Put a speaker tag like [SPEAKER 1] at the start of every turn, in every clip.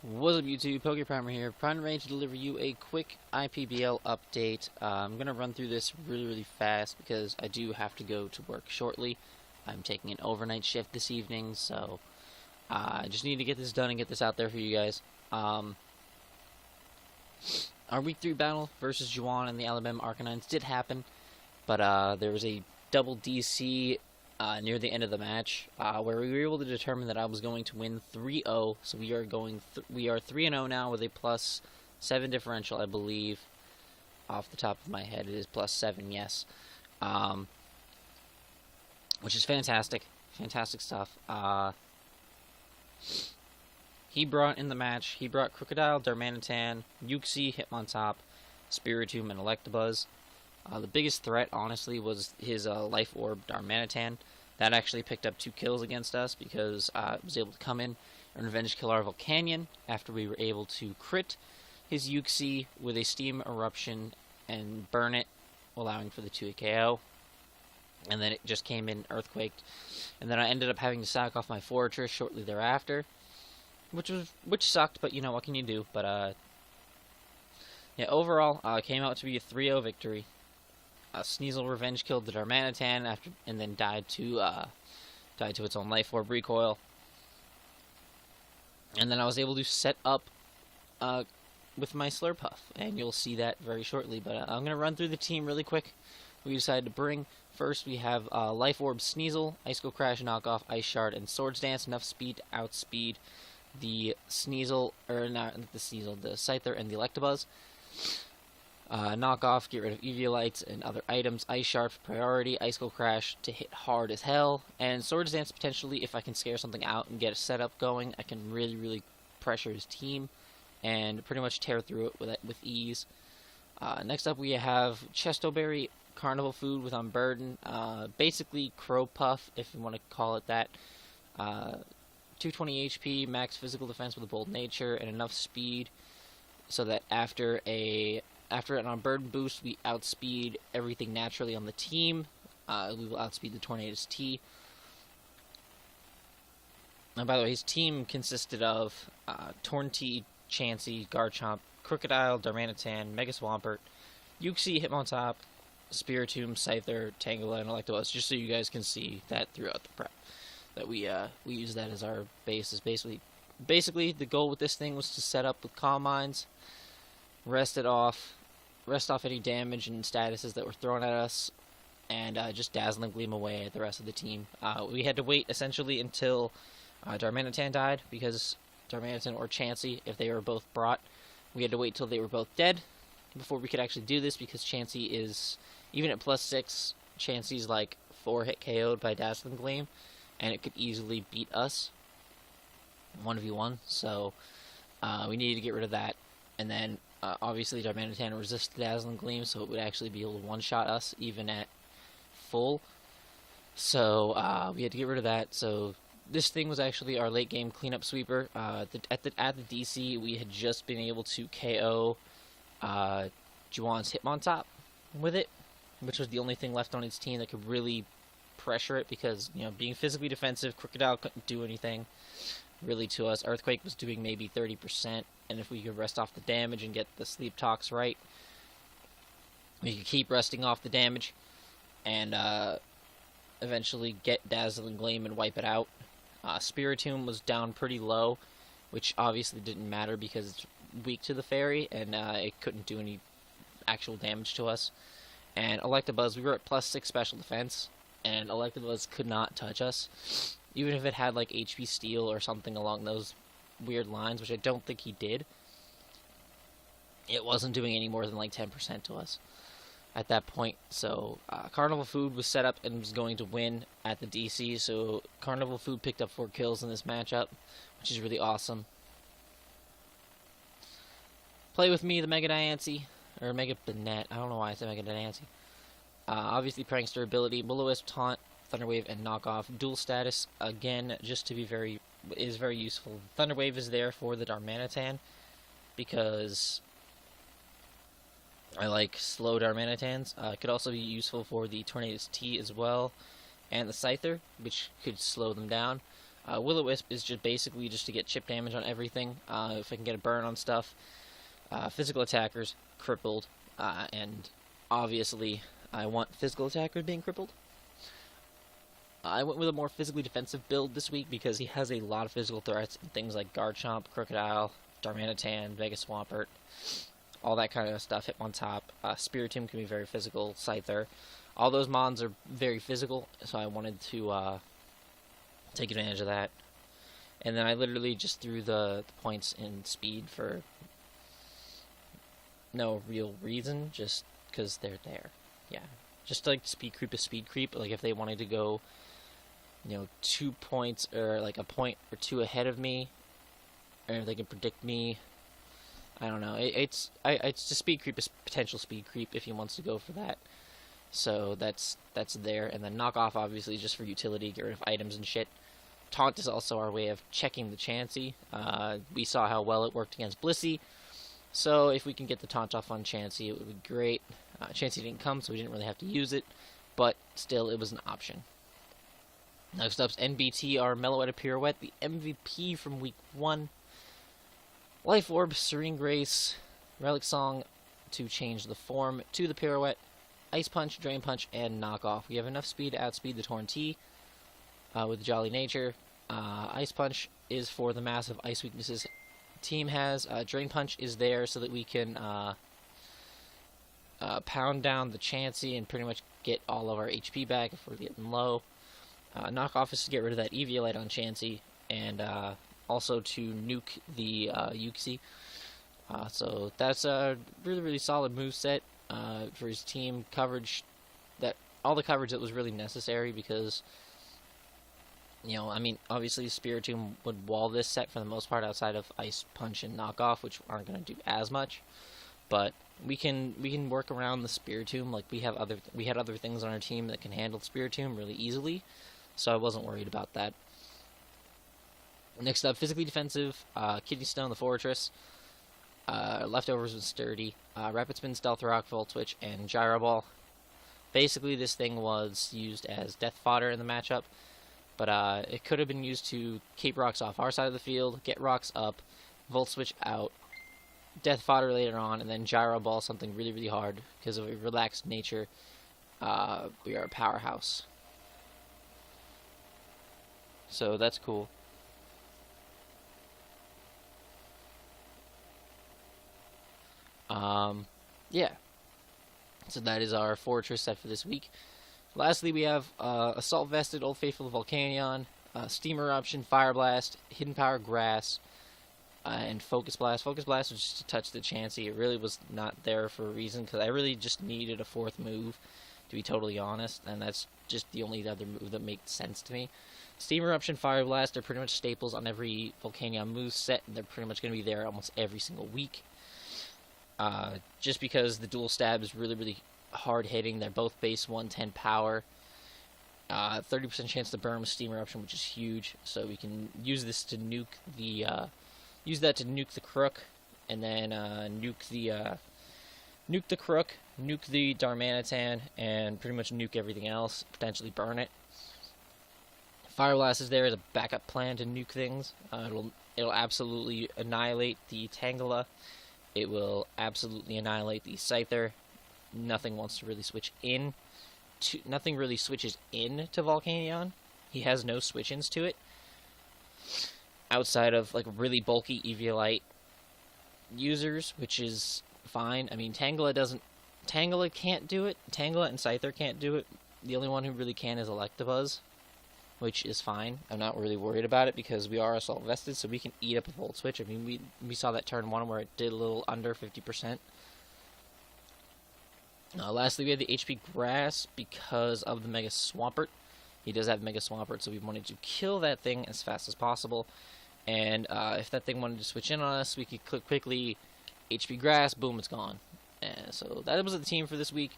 [SPEAKER 1] What's up YouTube, PokePrimer here, ready to deliver you a quick IPBL update. I'm going to run through this really fast because I do have to go to work shortly. I'm taking an overnight shift this evening, so I just need to get this done and get this out there for you guys. Our Week 3 battle versus Juwan and the Alabama Arcanines did happen, but there was a double DC near the end of the match, where we were able to determine that I was going to win 3-0. So we are 3-0 now with a +7 differential, I believe. Off the top of my head, it is +7, yes. Which is fantastic stuff. He brought in the match. He brought Crocodile, Darmanitan, Uxie, Hitmontop, Spiritomb, and Electabuzz. The biggest threat, honestly, was his Life Orb, Darmanitan. That actually picked up 2 kills against us because it was able to come in and revenge kill our Volcanion after we were able to crit his Uxie with a Steam Eruption and burn it, allowing for the 2 KO. And then it just came in Earthquaked. And then I ended up having to sack off my Fortress shortly thereafter, which sucked, but you know, what can you do? But yeah, overall, it came out to be a 3-0 victory. Sneasel revenge killed the Darmanitan and then died to its own Life Orb recoil. And then I was able to set up with my Slurpuff, and you'll see that very shortly. But I'm gonna run through the team really quick. We decided to bring first. We have Life Orb, Sneasel, Icicle Crash, Knockoff, Ice Shard, and Swords Dance. Enough speed to outspeed the Sneasel, or not the Sneasel, the Scyther and the Electabuzz. Knockoff, get rid of Eviolites and other items. Ice Shard for priority. Icicle Crash to hit hard as hell. And Swords Dance potentially, if I can scare something out and get a setup going, I can really pressure his team and pretty much tear through it with ease. Next up we have Chestoberry, Carnival Food with Unburden. Basically Crow Puff, if you want to call it that. 220 HP, max physical defense with a bold nature, and enough speed so that after an Unburden boost, we outspeed everything naturally on the team. We will outspeed the Tornadus T. And by the way, his team consisted of Torn-T, Chansey, Garchomp, Crocodile, Darmanitan, Mega Swampert, Uxie, Hitmontop, Spiritomb, Scyther, Tangela, and Electabuzz, just so you guys can see that throughout the prep. That we use that as our basis. Basically, the goal with this thing was to set up with Calm Minds, rest off any damage and statuses that were thrown at us, and just Dazzling Gleam away at the rest of the team. We had to wait essentially until Darmanitan died, because Darmanitan or Chansey, if they were both brought, we had to wait till they were both dead before we could actually do this, because Chansey is, even at +6, Chansey's like 4-hit KO'd by Dazzling Gleam, and it could easily beat us 1v1, so we needed to get rid of that. And then obviously Darmanitan resists the Dazzling Gleam, so it would actually be able to one-shot us even at full. So we had to get rid of that. So this thing was actually our late game cleanup sweeper. At the DC, we had just been able to KO Juwan's Hitmontop with it, which was the only thing left on its team that could really pressure it, because, you know, being physically defensive, Crocodile couldn't do anything really to us. Earthquake was doing maybe 30%, and if we could rest off the damage and get the Sleep Talks right, we could keep resting off the damage and eventually get Dazzling Gleam and wipe it out. Spiritomb was down pretty low, which obviously didn't matter because it's weak to the fairy, and it couldn't do any actual damage to us. And Electabuzz, we were at +6 special defense, and Electabuzz could not touch us. Even if it had like HP Steel or something along those weird lines, which I don't think he did, it wasn't doing any more than like 10% to us at that point. So Carnival Food was set up and was going to win at the DC, so Carnival Food picked up 4 kills in this matchup, which is really awesome. Play with me, the Mega Diancie, or Mega Banette, I don't know why I said Mega Diancie. Obviously Prankster ability, Will-O-Wisp, Taunt, Thunder Wave, and Knockoff. Dual status, again, just to be very useful. Thunder Wave is there for the Darmanitan, because I like slow Darmanitans. It could also be useful for the Tornadus T as well, and the Scyther, which could slow them down. Will-O-Wisp is just basically just to get chip damage on everything. If I can get a burn on stuff. Physical attackers, crippled, and obviously I want physical attackers being crippled. I went with a more physically defensive build this week because he has a lot of physical threats, things like Garchomp, Crocodile, Darmanitan, Mega Swampert, all that kind of stuff. Hitmontop, Spiritomb can be very physical, Scyther. All those mons are very physical, so I wanted to take advantage of that. And then I literally just threw the points in speed for no real reason, just because they're there. Yeah, just like speed creep is speed creep. Like if they wanted to go, 2 points or like a point or two ahead of me, or if they can predict me, I don't know. It's just speed creep is potential speed creep if he wants to go for that. So that's there. And then knock off obviously just for utility, get rid of items and shit. Taunt is also our way of checking the Chansey. We saw how well it worked against Blissey. So if we can get the taunt off on Chansey, it would be great. Chansey didn't come, so we didn't really have to use it. But still, it was an option. Next up's NBT, our Meloetta Pirouette, the MVP from Week 1. Life Orb, Serene Grace, Relic Song to change the form to the Pirouette, Ice Punch, Drain Punch, and Knock Off. We have enough speed to outspeed the Torn T with Jolly Nature. Ice Punch is for the massive ice weaknesses team has. Drain Punch is there so that we can pound down the Chansey and pretty much get all of our HP back if we're getting low. Knock Off is to get rid of that Eviolite on Chansey, and also to nuke the Uxie. So that's a really, really solid moveset for his team coverage. All the coverage that was really necessary because, obviously Spiritomb would wall this set for the most part outside of Ice Punch and Knock Off, which aren't going to do as much. But we can work around the Spiritomb. Like we had other things on our team that can handle Spiritomb really easily, so I wasn't worried about that. Next up, physically defensive, Kidney Stone, the Fortress, Leftovers with Sturdy, Rapid Spin, Stealth Rock, Volt Switch, and Gyro Ball. Basically, this thing was used as death fodder in the matchup, but it could have been used to keep rocks off our side of the field, get rocks up, Volt Switch out, death fodder later on, and then Gyro Ball something really, really hard because of a relaxed nature. We are a powerhouse. So that's cool. Yeah. So that is our Fortress set for this week. Lastly, we have Assault Vested, Old Faithful Volcanion, Steam Eruption, Fire Blast, Hidden Power Grass, and Focus Blast. Focus Blast was just to touch the Chansey. It really was not there for a reason, because I really just needed a fourth move, to be totally honest, and that's just the only other move that makes sense to me. Steam Eruption, Fire Blast are pretty much staples on every Volcanion move set, and they're pretty much going to be there almost every single week. Just because the dual stab is really, really hard hitting. They're both base 110 power. 30% chance to burn with Steam Eruption, which is huge. So we can use this to nuke the nuke the Crook, and then nuke the Crook, nuke the Darmanitan, and pretty much nuke everything else. Potentially burn it. Fire Blast is there as a backup plan to nuke things. It'll absolutely annihilate the Tangela. It will absolutely annihilate the Scyther. Nothing wants to really switch in. Nothing really switches in to Volcanion. He has no switch-ins to it. Outside of like really bulky Eviolite users, which is fine. I mean, Tangela can't do it. Tangela and Scyther can't do it. The only one who really can is Electabuzz, which is fine. I'm not really worried about it because we are Assault Vested, so we can eat up a Volt Switch. I mean, we saw that turn 1 where it did a little under 50%. Lastly, we have the HP Grass because of the Mega Swampert. He does have Mega Swampert, so we wanted to kill that thing as fast as possible. And if that thing wanted to switch in on us, we could click quickly HP Grass, boom, it's gone. So that was the team for this week.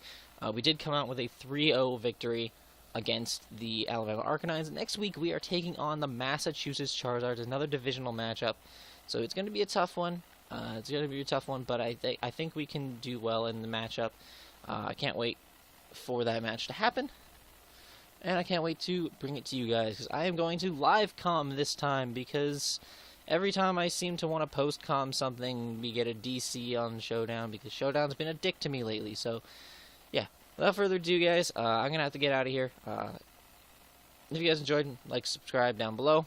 [SPEAKER 1] We did come out with a 3-0 victory against the Alabama Arcanines. Next week, we are taking on the Massachusetts Charizards, another divisional matchup. So it's going to be a tough one. But I think we can do well in the matchup. I can't wait for that match to happen. and I can't wait to bring it to you guys, because I am going to live comm this time, because every time I seem to want to post comm something, we get a DC on Showdown, because Showdown's been a dick to me lately. So yeah, without further ado, guys, I'm gonna have to get out of here. If you guys enjoyed, like, subscribe down below.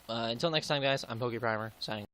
[SPEAKER 1] Until next time, guys, I'm PokePrimer, signing.